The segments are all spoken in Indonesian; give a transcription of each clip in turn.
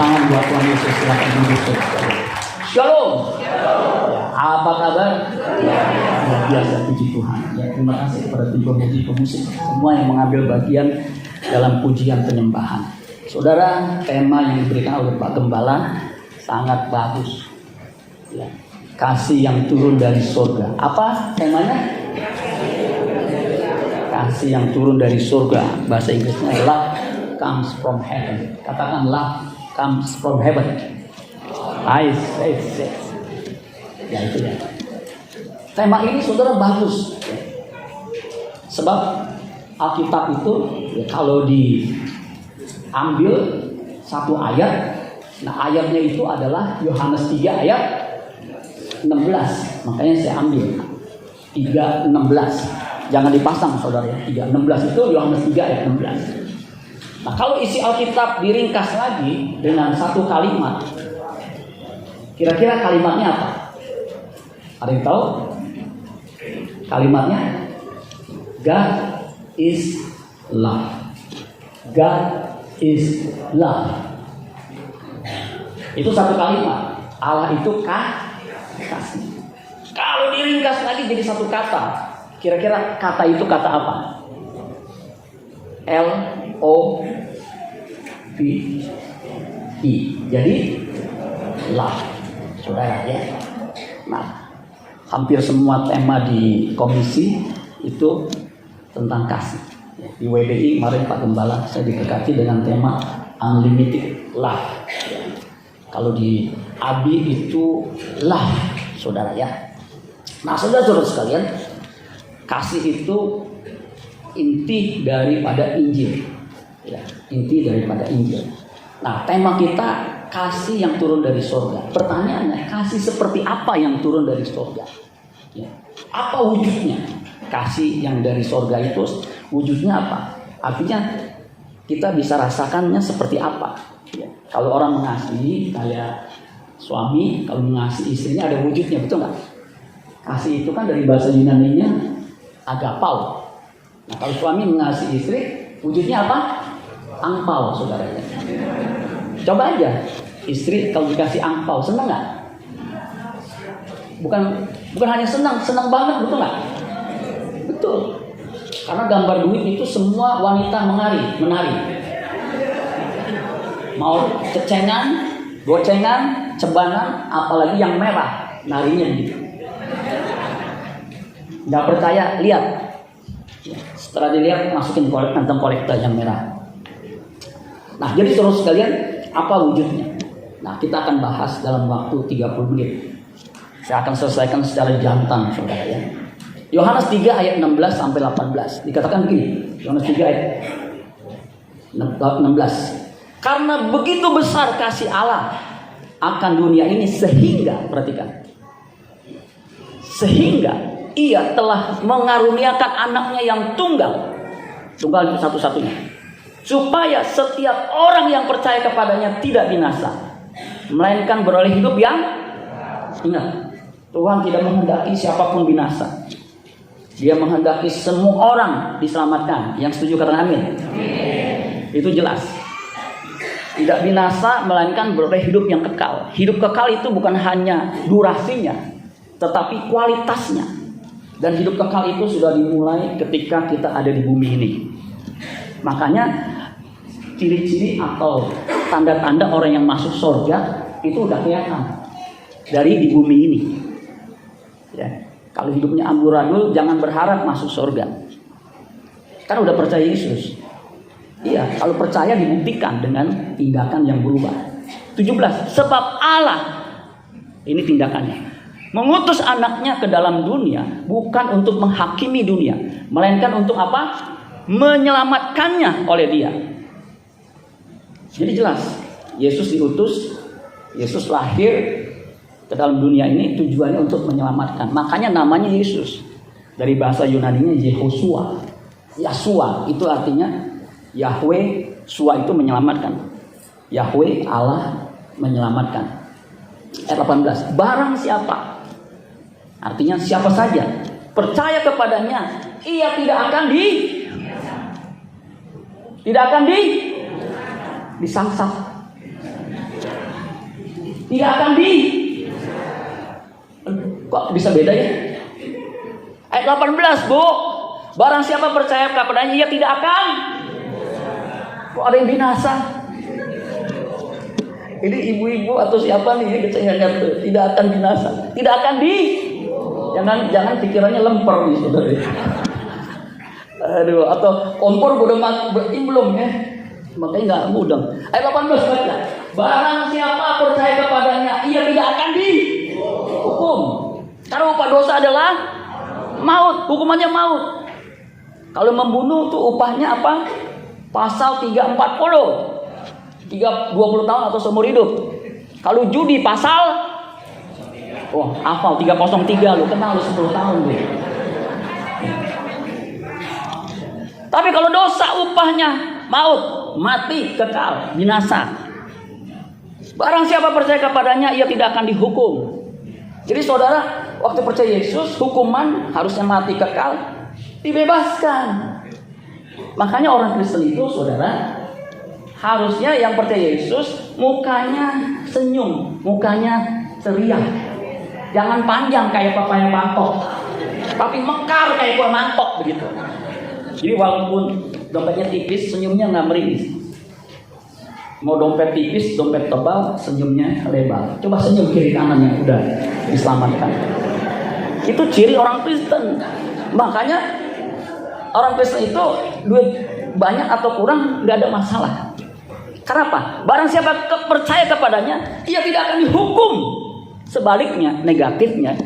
tangan buat Tuhan Yesus, silakan duduk. Shalom. Apa kabar? Luar biasa, puji Tuhan. Ya, terima kasih kepada tim pemusik semua yang mengambil bagian dalam pujian penyembahan. Saudara, tema yang diberikan oleh Pak Gembala sangat bagus. Ya, kasih yang turun dari surga. Apa temanya? Kasih yang turun dari surga. Bahasa Inggrisnya love comes from heaven. Katakan love comes from heaven. I say. Ya itu ya. Tema ini saudara bagus. Sebab Alkitab itu ya, kalau diambil satu ayat, nah ayatnya itu adalah Yohanes 3 ayat 16. Makanya saya ambil 3:16. Jangan dipasang saudara ya. 3:16 itu Yohanes 3 ayat 16. Nah, kalau isi Alkitab diringkas lagi dengan satu kalimat, kira-kira kalimatnya apa? Ada yang tahu? Kalimatnya God is love. God is love. Itu satu kalimat. Allah itu kasih. Kalau diringkas lagi jadi satu kata, kira-kira kata itu kata apa? L-O-V-E. Jadi love, saudara ya. Nah, hampir semua tema di komisi itu tentang kasih. Di WBI kemarin Pak Gembala saya diberkati dengan tema unlimited love. Kalau di ABI itu love, saudara ya. Nah, saudara-saudara sekalian, kasih itu inti daripada Injil. Ya, inti daripada Injil. Nah, tema kita kasih yang turun dari surga. Pertanyaannya, kasih seperti apa yang turun dari surga? Ya. Apa wujudnya? Kasih yang dari surga itu wujudnya apa? Artinya kita bisa rasakannya seperti apa? Ya. Kalau orang mengasihi, kayak suami kalau mengasihi istrinya ada wujudnya, betul nggak? Kasih itu kan dari bahasa Yunani-nya agapau. Nah, kalau suami mengasihi istri, wujudnya apa? Angpau, saudaranya. Coba aja, istri kalau dikasih angpau, senang nggak? Bukan hanya senang banget, betul nggak? Betul. Karena gambar duit itu semua wanita menari. Mau cecengan, gocengan, cebanan, apalagi yang merah, narinya gitu. Nggak percaya, lihat. Setelah dilihat, masukin kantong kolektor yang merah. Nah, jadi saudara sekalian, apa wujudnya? Nah, kita akan bahas dalam waktu 30 menit. Saya akan selesaikan secara jantan, saudara ya. Yohanes 3 ayat 16 sampai 18. Dikatakan begini, Yohanes 3 ayat 16. Karena begitu besar kasih Allah akan dunia ini sehingga, perhatikan, sehingga Ia telah mengaruniakan anaknya yang tunggal itu satu-satunya, supaya setiap orang yang percaya kepadanya tidak binasa, melainkan beroleh hidup yang, ingat, Tuhan tidak menghendaki siapapun binasa. Dia menghendaki semua orang diselamatkan. Yang setuju katakan amin. Itu jelas. Tidak binasa, melainkan beroleh hidup yang kekal. Hidup kekal itu bukan hanya durasinya, tetapi kualitasnya. Dan hidup kekal itu sudah dimulai ketika kita ada di bumi ini. Makanya ciri-ciri atau tanda-tanda orang yang masuk surga itu udah kelihatan dari di bumi ini. Ya, kalau hidupnya amburadul, jangan berharap masuk surga. Kan udah percaya Yesus. Iya, kalau percaya dibuktikan dengan tindakan yang berubah. 17. Sebab Allah, ini tindakannya, mengutus anaknya ke dalam dunia bukan untuk menghakimi dunia, melainkan untuk apa? Menyelamatkannya oleh Dia. Jadi jelas, Yesus diutus, Yesus lahir ke dalam dunia ini tujuannya untuk menyelamatkan. Makanya namanya Yesus. Dari bahasa Yunani-nya Yehoshua. Yahshua itu artinya Yahweh, Shua itu menyelamatkan. Yahweh, Allah menyelamatkan. Ayat 18. Barang siapa, artinya siapa saja, percaya kepadanya, ia tidak akan disangsap. tidak akan Kok bisa beda ya? Ayat 18, Bu. Barang siapa percaya kepadanya, ia tidak akan. Kok ada yang binasa? Ini ibu-ibu atau siapa nih? Saya nggak tahu. Tidak akan binasa. Tidak akan Jangan pikirannya lemper nih, saudara. Aduh, atau kompor belum ya. Makanya nggak mudah. Ayat 18 baca. Barang siapa percaya kepadanya, ia tidak akan dihukum. Karena upah dosa adalah maut, hukumannya maut. Kalau membunuh tuh upahnya apa? Pasal 340. 20 tahun atau seumur hidup. Kalau judi pasal hafal 303 lu, kenal lu 10 tahun lu. Tapi kalau dosa upahnya maut, mati, kekal, binasa. Barang siapa percaya kepadanya, ia tidak akan dihukum. Jadi saudara, waktu percaya Yesus, hukuman harusnya mati, kekal, dibebaskan. Makanya orang Kristen itu, saudara, harusnya yang percaya Yesus mukanya senyum, mukanya ceria. Jangan panjang kayak papaya mangkok, tapi mekar kayak kue mangkok begitu. Jadi walaupun dompetnya tipis, senyumnya nggak meringis. Mau dompet tipis, dompet tebal, senyumnya lebar. Coba senyum kiri kanan yang udah diselamatkan. Itu ciri orang Kristen. Makanya orang Kristen itu duit banyak atau kurang nggak ada masalah. Karena apa? Barang siapa percaya kepadanya, ia tidak akan dihukum. Sebaliknya, negatifnya,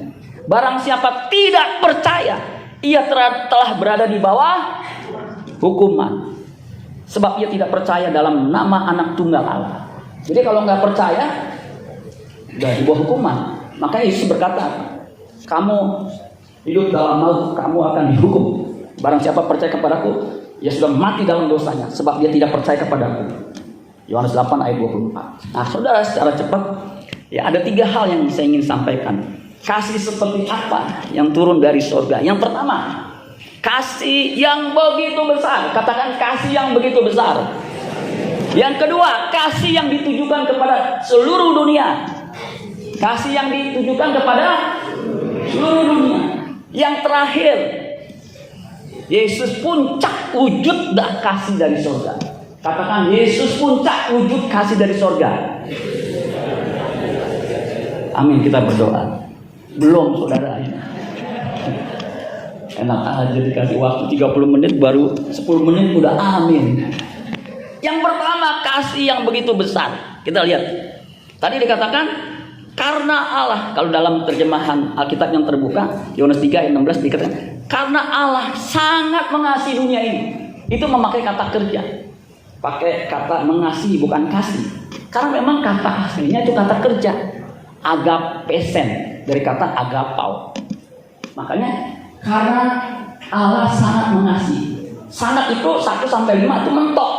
barang siapa tidak percaya, ia telah berada di bawah hukuman. Sebab ia tidak percaya dalam nama Anak Tunggal Allah. Jadi kalau nggak percaya, udah di bawah hukuman. Makanya Yesus berkata, kamu hidup dalam maut, kamu akan dihukum. Barang siapa percaya kepadaku, ia sudah mati dalam dosanya, sebab dia tidak percaya kepadaku. Yohanes 8 ayat 24. Nah saudara, secara cepat, ya ada 3 hal yang saya ingin sampaikan. Kasih seperti apa yang turun dari surga? Yang pertama, kasih yang begitu besar. Katakan kasih yang begitu besar. Yang kedua, kasih yang ditujukan kepada seluruh dunia. Kasih yang ditujukan kepada seluruh dunia. Yang terakhir, Yesus puncak wujud dan kasih dari surga. Katakan Yesus puncak wujud kasih dari surga. Amin, kita berdoa. Belum saudara. Enak aja dikasih waktu 30 menit, baru 10 menit udah amin. Yang pertama, kasih yang begitu besar. Kita lihat. Tadi dikatakan karena Allah, kalau dalam terjemahan Alkitab yang terbuka, Yohanes 3 ayat 16 dikatakan, karena Allah sangat mengasihi dunia ini. Itu memakai kata kerja. Pakai kata mengasihi, bukan kasih. Karena memang kata aslinya itu kata kerja. Agapesen, dari kata agapau. Makanya karena Allah sangat mengasihi. Sangat itu 1 sampai 5 itu mentok.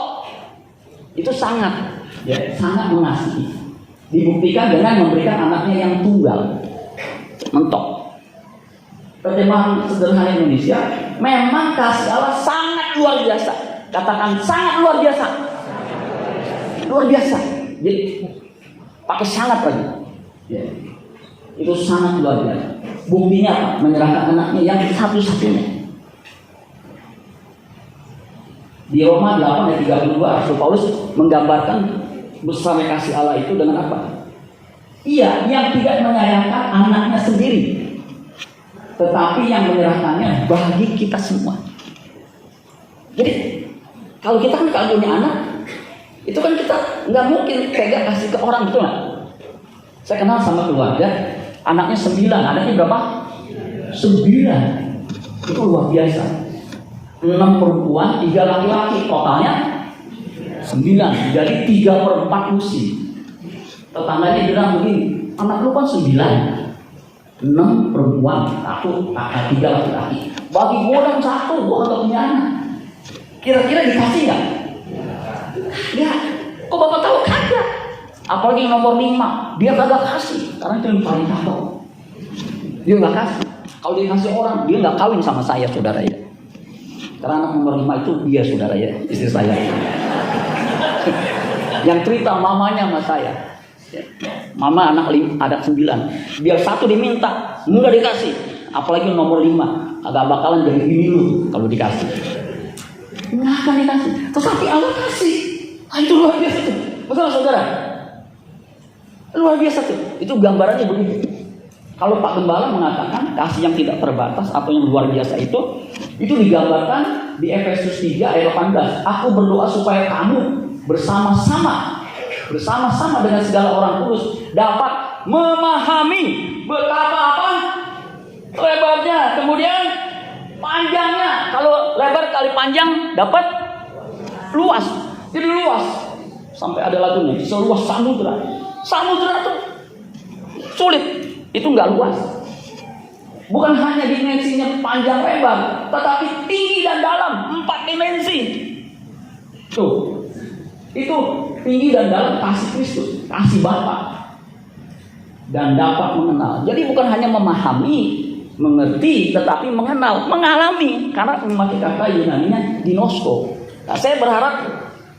Itu sangat, ya, sangat mengasihi. Dibuktikan dengan memberikan anaknya yang tunggal. Mentok. Terjemahan sederhana Indonesia, memang kasih Allah sangat luar biasa. Katakan sangat luar biasa. Luar biasa. Jadi pakai sangat lagi. Ya. Itu sangat luar biasa. Buktinya apa? Menyerahkan anaknya yang satu-satunya. Di Roma 8 ayat 32, Rasul Paulus menggambarkan besar kasih Allah itu dengan apa? Ia yang tidak menyayangkan anaknya sendiri, tetapi yang menyerahkannya bagi kita semua. Jadi kalau kita kan kalau punya anak, itu kan kita nggak mungkin tega kasih ke orang, betul nggak? Saya kenal sama keluarga, anaknya 9, anaknya berapa? 9. Itu luar biasa. 6 perempuan, 3 laki-laki, totalnya 9. Jadi 3/4 musim. Tetangganya bilang begini, anak lu kan 9, 6 perempuan, 1 kakak, 3 laki-laki. Bagi gue dan 1, gue nggak punya anak. Kira-kira dikasih nggak? Nggak. Kok bapak tahu? Kagak. Apalagi nomor 5, dia kagak kasih. Karena itu yang paling tahu. Dia nggak kasih. Kalau dia kasih orang, dia nggak kawin sama saya, saudara ya. Karena anak nomor 5 itu dia, saudara ya, istri saya. Yang cerita mamanya sama saya. Mama anak 9, biar 1 diminta, mudah dikasih. Apalagi nomor 5, agak bakalan jadi bini lu kalau dikasih. Nggak akan dikasih, tetapi Allah kasih. Itu luar biasa tuh, betul saudara? Luar biasa tuh, itu gambarannya begitu. Kalau Pak Gembala mengatakan kasih yang tidak terbatas atau yang luar biasa itu digambarkan di Efesus 3 ayat 18. Aku berdoa supaya kamu bersama-sama dengan segala orang kudus dapat memahami betapa apa lebarnya, kemudian panjangnya. Kalau lebar kali panjang dapat luas. Jadi luas sampai ada lagunya, seluas samudra. Samudra itu sulit, itu nggak luas. Bukan hanya dimensinya panjang lebar, tetapi tinggi dan dalam, 4 dimensi. Tuh. Itu tinggi dan dalam kasih Kristus, kasih Bapa, dan dapat mengenal. Jadi bukan hanya memahami, mengerti, tetapi mengenal, mengalami. Karena memakai kata Yunaninya ginosko. Nah, saya berharap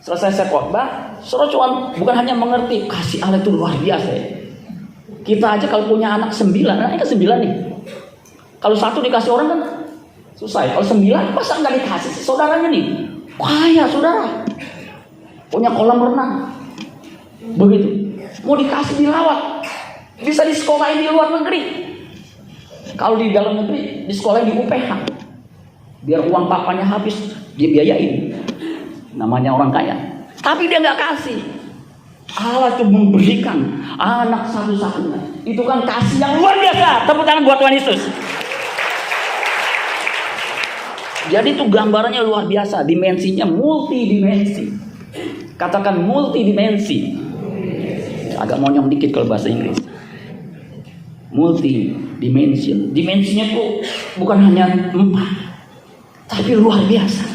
selesai saya khotbah, saudara cuma bukan hanya mengerti, kasih Allah itu luar biasa. Ya. Kita aja kalau punya anak 9, anaknya ke 9 nih. Kalau 1 dikasih orang kan susah. Kalau 9 masa nggak dikasih saudaranya nih? Kaya saudara. Punya kolam renang, begitu. Mau dikasih dirawat, bisa disekolahin di luar negeri. Kalau di dalam negeri, disekolahin di UPH. Biar uang papanya habis, dia biayain. Namanya orang kaya. Tapi dia nggak kasih. Allah itu memberikan anak satu-satunya. Itu kan kasih yang luar biasa. Tepuk tangan buat Tuhan Yesus. Jadi itu gambarannya luar biasa, dimensinya multidimensi. Katakan multidimensi. Agak monyong dikit kalau bahasa Inggris. Multidimension. Dimensinya tuh bukan hanya 4, tapi luar biasa.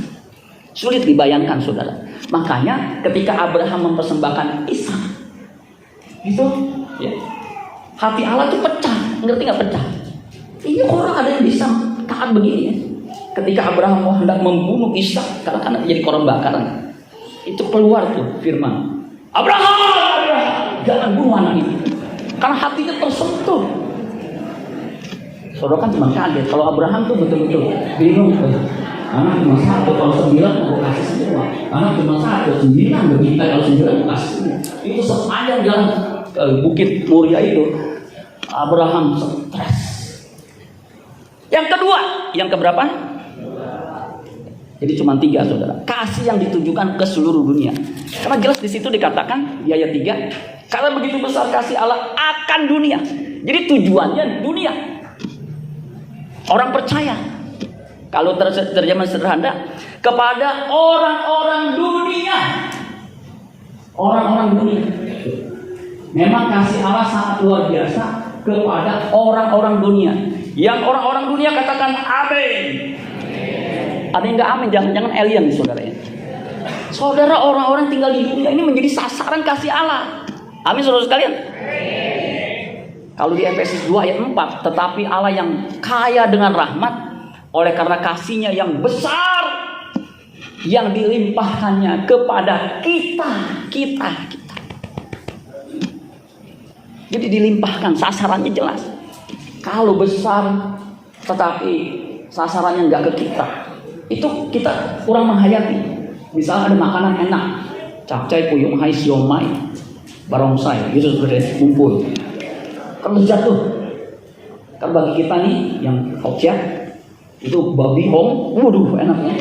Sulit dibayangkan saudara. Makanya ketika Abraham mempersembahkan Ishak, itu ya, hati Allah tuh pecah. Ngerti nggak pecah? Ini orang ada yang bisa taat begini ya. Ketika Abraham mau hendak membunuh Ishak karena jadi korban bakaran. Itu keluar tuh firman, Abraham, jangan bunuh anak ini. Karena hatinya tersentuh. Saudara kan cuma kaget. Kalau Abraham tuh betul-betul bingung. Anak cuma 1, kalau 9 mau kasih semua. Anak cuma 1, 9 begitu. Kalau 9 mau kasih semua. Itu sepanjang jalan ke Bukit Moria itu, Abraham stres. Yang kedua, yang keberapa? Jadi cuma 3 saudara. Kasih yang ditujukan ke seluruh dunia. Karena jelas di situ dikatakan di ayat 3, karena begitu besar kasih Allah akan dunia. Jadi tujuannya dunia. Orang percaya. Kalau terjemahan sederhana, kepada orang-orang dunia. Orang-orang dunia. Memang kasih Allah sangat luar biasa kepada orang-orang dunia. Yang orang-orang dunia katakan amin. Ada yang nggak amin, jangan-jangan alien saudara ya. Saudara, orang-orang tinggal di dunia ini menjadi sasaran kasih Allah. Amin saudara sekalian. Kalau di Efesus 2 ayat 4, tetapi Allah yang kaya dengan rahmat, oleh karena kasihnya yang besar, yang dilimpahkannya kepada kita. Jadi dilimpahkan, sasarannya jelas. Kalau besar, tetapi sasarannya nggak ke kita, itu kita kurang menghayati. Misalnya ada makanan enak, capcay, puyung, hai, siomay, barongsai, gitu seperti kumpul. Kan jatuh. Kan bagi kita nih yang Hokja, itu babi hong, waduh enaknya.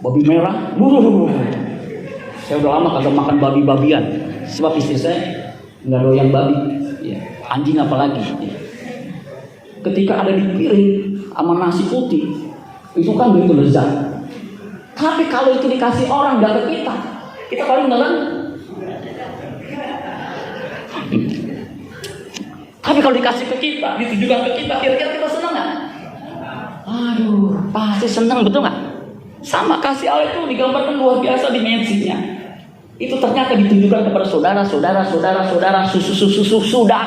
Babi merah, saya udah lama kagak makan babi-babian, sebab istri saya nggak doyan babi, ya. Anjing apalagi. Ya. Ketika ada di piring sama nasi putih, itu kan begitu lezat. Tapi kalau itu dikasih orang nggak ke kita paling nelen. Tapi kalau dikasih ke kita, ditujukan ke kita, kira-kira kita senang nggak? Aduh, pasti senang, betul nggak? Sama kasih Allah itu digambarkan luar biasa dimensinya. Itu ternyata ditujukan kepada saudara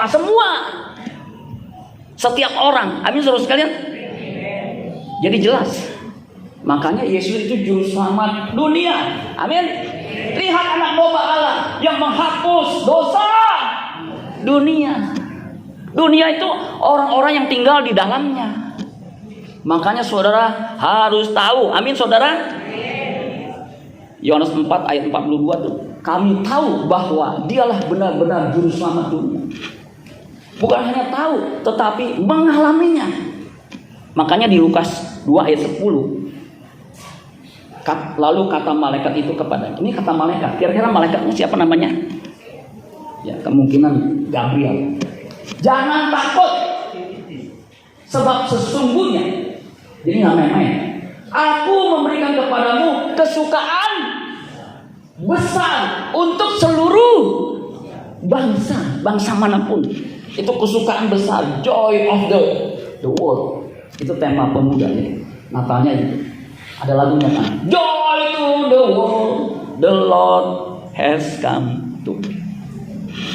semua. Setiap orang. Amin saudara sekalian. Jadi jelas. Makanya Yesus itu juru selamat dunia. Amin. Lihat anak domba Allah yang menghapus dosa dunia. Dunia itu orang-orang yang tinggal di dalamnya. Makanya saudara harus tahu. Amin saudara. Yohanes 4 ayat 42 tuh. Kami tahu bahwa dialah benar-benar juru selamat dunia. Bukan hanya tahu, tetapi mengalaminya. Makanya di Lukas 2 ayat 10. Lalu kata malaikat itu kepadanya. Ini kata malaikat. Kira-kira malaikatnya siapa namanya? Ya, kemungkinan Gabriel. Jangan takut. Sebab sesungguhnya, jadi nggak main-main, aku memberikan kepadamu kesukaan besar untuk seluruh bangsa manapun. Itu kesukaan besar, joy of the world. Itu tema pemuda ya. Natalnya itu. Ada lagunya kan. Joy to the world, the Lord has come to.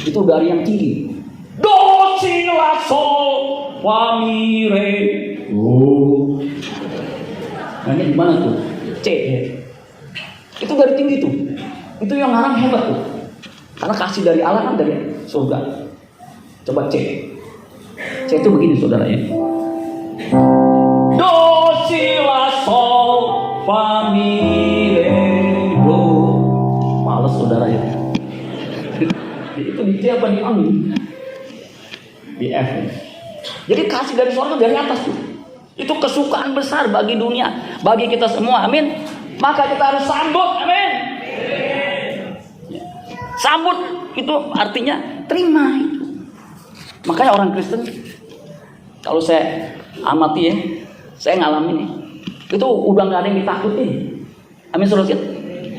Itu dari yang tinggi. Docila sol famire. Oh. Nah, ini gimana tuh? C ya. Itu dari tinggi tuh. Itu yang ngarang hebat tuh. Karena kasih dari Allah kan dari surga. Coba C. C itu begini saudara ya. Do si la sol fa mi re do. Males saudara ya. Itu di C apa di ang? Di F. Jadi kasih dari surga dari atas tuh. Itu kesukaan besar bagi dunia, bagi kita semua. Amin. Maka kita harus sambut. Amin. Sambut itu artinya terima itu. Makanya orang Kristen, kalau saya amati ya, saya ngalamin nih, itu udah nggak ada yang ditakutin. Amin saudara.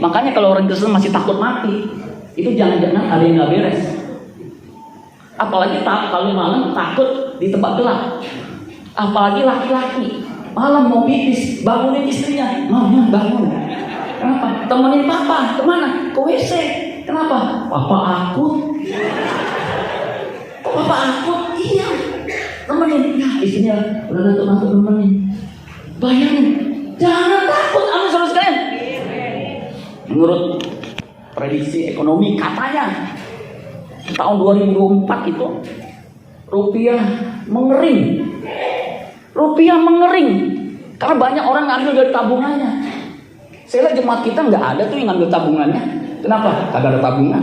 Makanya kalau orang Kristen masih takut mati, itu jangan-jangan ada yang nggak beres. Apalagi kalau malam takut di tempat gelap. Apalagi laki-laki malam mau pipis, bangunin istrinya, mama bangun. Kenapa? Temenin papa kemana? Ke WC. Kenapa? Papa aku. Papa aku. Iya. Temenin. Ya istrinya udah ada teman temenin. Bayangin. Jangan takut, amin saudara sekalian. Menurut prediksi ekonomi katanya tahun 2024 itu rupiah mengering. Rupiah mengering karena banyak orang ngambil dari tabungannya. Saya lihat jemaat kita nggak ada tuh yang ngambil tabungannya. Kenapa? Kagak ada tabungan.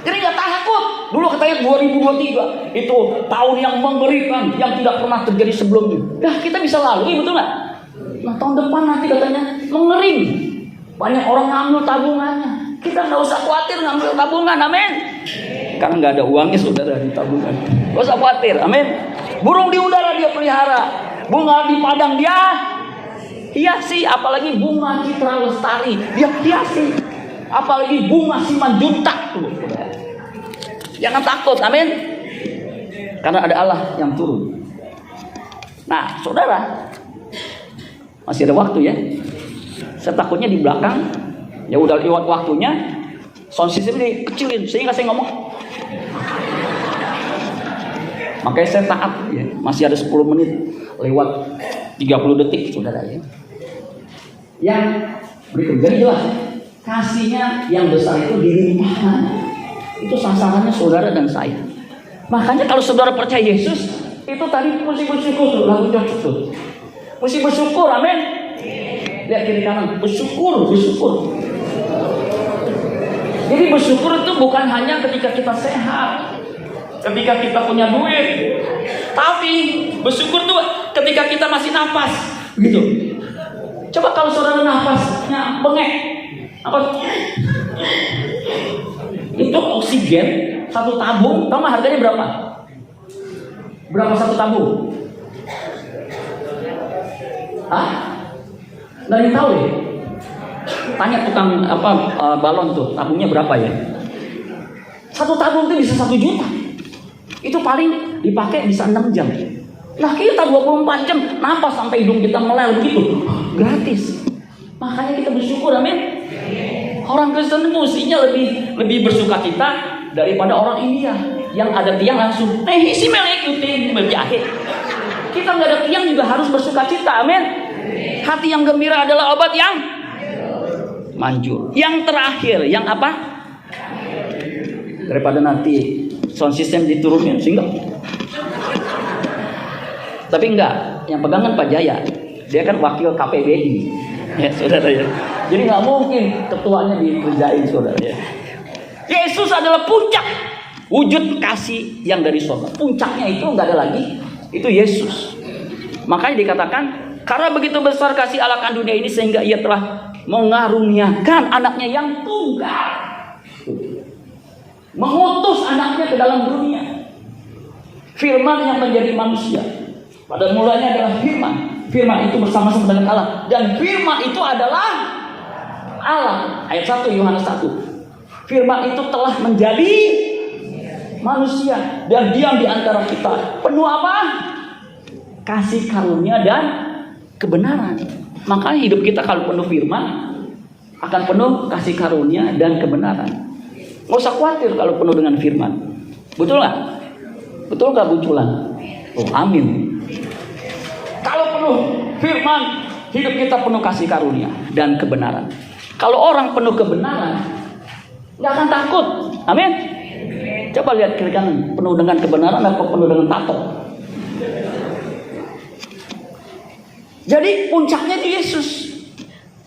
Jadi nggak takut. Dulu katanya 2023 itu tahun yang mengerikan, yang tidak pernah terjadi sebelumnya. Dah kita bisa lalui, betul nggak? Nah tahun depan nanti katanya mengering. Banyak orang ngambil tabungannya. Kita nggak usah khawatir ngambil tabungan, amin. Karena nggak ada uangnya saudara di tabungan. Nggak usah khawatir, amin. Burung di udara dia pelihara, bunga di padang dia hiasi, apalagi bunga Citra Lestari dia hiasi, apalagi bunga Simanjuntak tuh. Jangan takut, amin. Karena ada Allah yang turun. Nah, saudara, masih ada waktu ya. Saya takutnya di belakang, ya udah lewat waktunya, sound system dikecilin sehingga saya ngomong. Makanya saya taat ya. Masih ada 10 menit lewat 30 detik saudara ya. Yang berikut jadi jelas ya. Kasihnya yang besar itu dilimpahkan. Itu sasarannya saudara dan saya. Makanya kalau saudara percaya Yesus, itu tadi mesti bersyukur, lagu cocok tuh. Mesti bersyukur, amin. Lihat kiri kanan, bersyukur. Jadi bersyukur itu bukan hanya ketika kita sehat, ketika kita punya duit, tapi bersyukur tuh ketika kita masih nafas, gitu. Coba kalau saudara nafasnya bengek, apa? Itu oksigen satu tabung, tahu nggak harganya berapa? Berapa satu tabung? Hah? Nggak ada yang tahu ya? Tanya tukang balon tuh, tabungnya berapa ya? Satu tabung itu bisa 1 juta. Itu paling dipakai bisa 6 jam. Nah kita 24 jam nafas sampai hidung kita melel begitu, gratis. Makanya kita bersyukur, amin. Orang Kristen mestinya lebih bersuka cita daripada orang India yang ada tiang langsung isi melekutin berjahit. Kita nggak ada tiang juga harus bersuka cita, amin. Hati yang gembira adalah obat yang manjur. Yang terakhir, yang apa? daripada nanti sound system diturunin sehingga. Tapi enggak, yang pegang kan Pak Jaya. Dia kan wakil KPBI. Ya, saudara ya. Jadi nggak mungkin ketuanya dikerjain, saudara ya. Yesus adalah puncak wujud kasih yang dari surga. Puncaknya itu nggak ada lagi, itu Yesus. Makanya dikatakan, karena begitu besar kasih Allah akan dunia ini sehingga Ia telah mengaruniakan anaknya yang tunggal, mengutus anaknya ke dalam dunia. Firman yang menjadi manusia. Pada mulanya adalah firman. Firman itu bersama-sama dengan Allah. Dan firman itu adalah Allah. Ayat 1 Yohanes 1. Firman itu telah menjadi manusia dan diam di antara kita. Penuh apa? Kasih karunia dan kebenaran. Makanya hidup kita kalau penuh firman akan penuh kasih karunia dan kebenaran. Nggak usah khawatir kalau penuh dengan firman. Betul nggak? Betul nggak bunculan? Oh, amin. Kalau penuh firman, hidup kita penuh kasih karunia dan kebenaran. Kalau orang penuh kebenaran, nggak akan takut. Amin. Coba lihat kiri kanan, penuh dengan kebenaran atau penuh dengan takut. Jadi puncaknya di Yesus.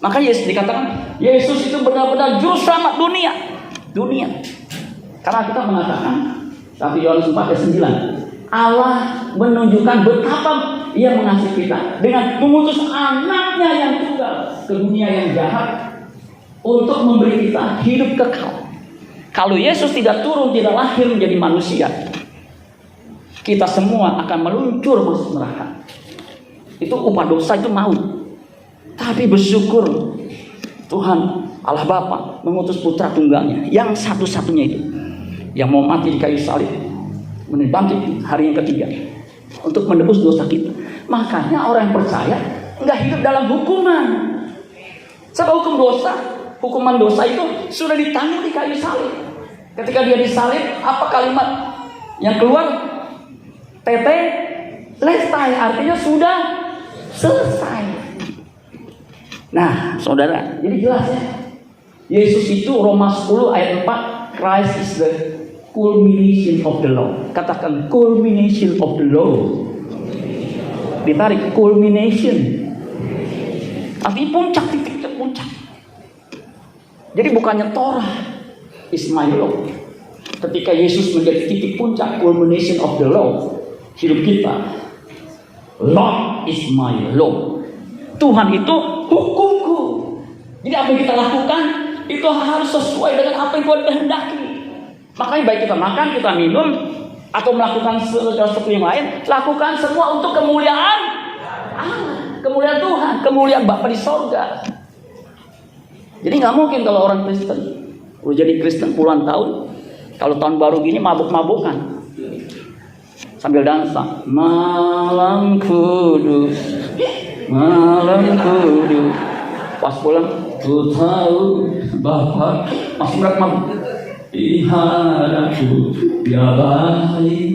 Maka Yesus dikatakan, Yesus itu benar-benar juru selamat dunia. Karena kita mengatakan, 1 Yohanes 4 ayat 9, Allah menunjukkan betapa Ia mengasihi kita dengan mengutus anaknya yang tunggal ke dunia yang jahat untuk memberi kita hidup kekal. Kalau Yesus tidak turun, tidak lahir menjadi manusia, kita semua akan meluncur masuk neraka. Itu upah dosa, itu maut. Tapi bersyukur Tuhan Allah Bapa mengutus putra tunggalnya yang satu-satunya itu, yang mau mati di kayu salib, bangkit hari yang ketiga untuk menebus dosa kita. Makanya orang yang percaya nggak hidup dalam hukuman. Sebab hukuman dosa itu sudah ditanggung di kayu salib. Ketika dia disalib, apa kalimat yang keluar? Tete lestai, artinya sudah selesai. Nah, saudara, jadi jelas ya. Yesus itu Roma 10 ayat 4, Christ is the culmination of the law. Katakan culmination of the law. Ditarik culmination. Artinya puncak, titik puncak. Jadi bukannya Torah is my law. Ketika Yesus menjadi titik puncak culmination of the law, hidup kita, Lord is my law. Tuhan itu hukumku. Jadi apa yang kita lakukan itu harus sesuai dengan apa yang Tuhan kehendaki. Makanya baik kita makan, kita minum, atau melakukan sesuatu yang lain, lakukan semua untuk kemuliaan Allah, kemuliaan Tuhan, kemuliaan Bapa di sorga. Jadi nggak mungkin kalau orang Kristen udah jadi Kristen puluhan tahun, kalau tahun baru gini mabuk-mabukan sambil dansa, malam kudus, pas pulang ku tahu Bapa masih mabuk. Ihadaku ya baik,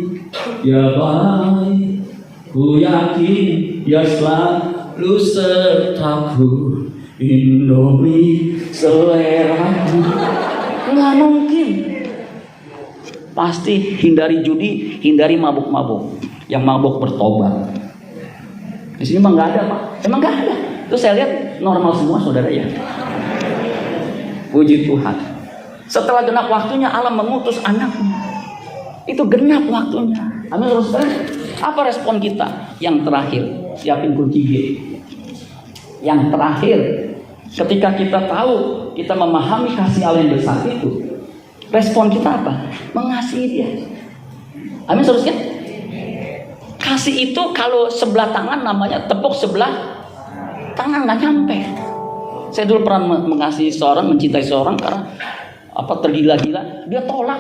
ku yakin ya selalu sertaku, Indomie seleraku. Nggak mungkin. Pasti hindari judi, hindari mabuk-mabuk. Yang mabuk bertobat. Di sini emang nggak ada, Pak. Emang nggak ada. Terus saya lihat normal semua, saudara ya. Puji Tuhan. Setelah genap waktunya Allah mengutus anaknya. Itu genap waktunya. Amin. Apa respon kita? Yang terakhir, siapin kunci G. Yang terakhir, ketika kita tahu, kita memahami kasih Allah yang besar itu, respon kita apa? Mengasihi dia. Amin. Teruskan. Kasih itu kalau sebelah tangan namanya tepuk sebelah tangan, nggak nyampe. Saya dulu pernah mengasihi seorang, mencintai seorang karena tergila-gila, dia tolak.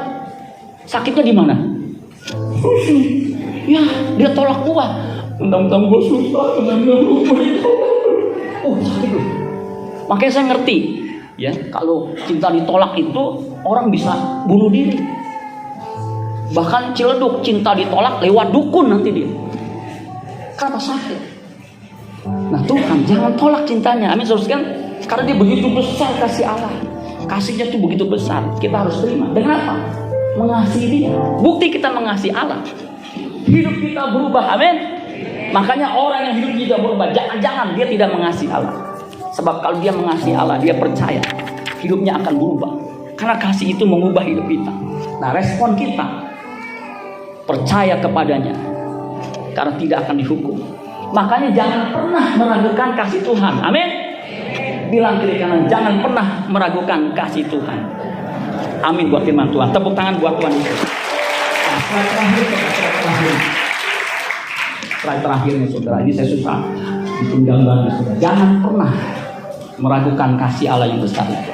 Sakitnya di mana? Ya, dia tolak gua. Mentang-mentang gua susah, sakit loh. Makanya saya ngerti, ya, kalau cinta ditolak itu orang bisa bunuh diri. Bahkan Ciledug, cinta ditolak lewat dukun nanti dia. Karena sakit. Nah, Tuhan jangan tolak cintanya. Amin, saudara. Karena dia begitu besar kasih Allah. Kasihnya itu begitu besar, kita harus terima. Dengan apa? mengasihi dia. Bukti kita mengasihi Allah, hidup kita berubah. Amin. Makanya orang yang hidup tidak berubah, jangan-jangan dia tidak mengasihi Allah. Sebab kalau dia mengasihi Allah, dia percaya hidupnya akan berubah. Karena kasih itu mengubah hidup kita. Nah, respon kita percaya kepadanya, karena tidak akan dihukum. Makanya jangan pernah meragukan kasih Tuhan. Amin. Bilang kiri kanan, jangan pernah meragukan kasih Tuhan. Amin buat firman Tuhan. Tepuk tangan buat Tuhan Yesus. Slide terakhirnya saudara, ini saya susah bikin gambarnya saudara. Jangan pernah meragukan kasih Allah yang besar itu.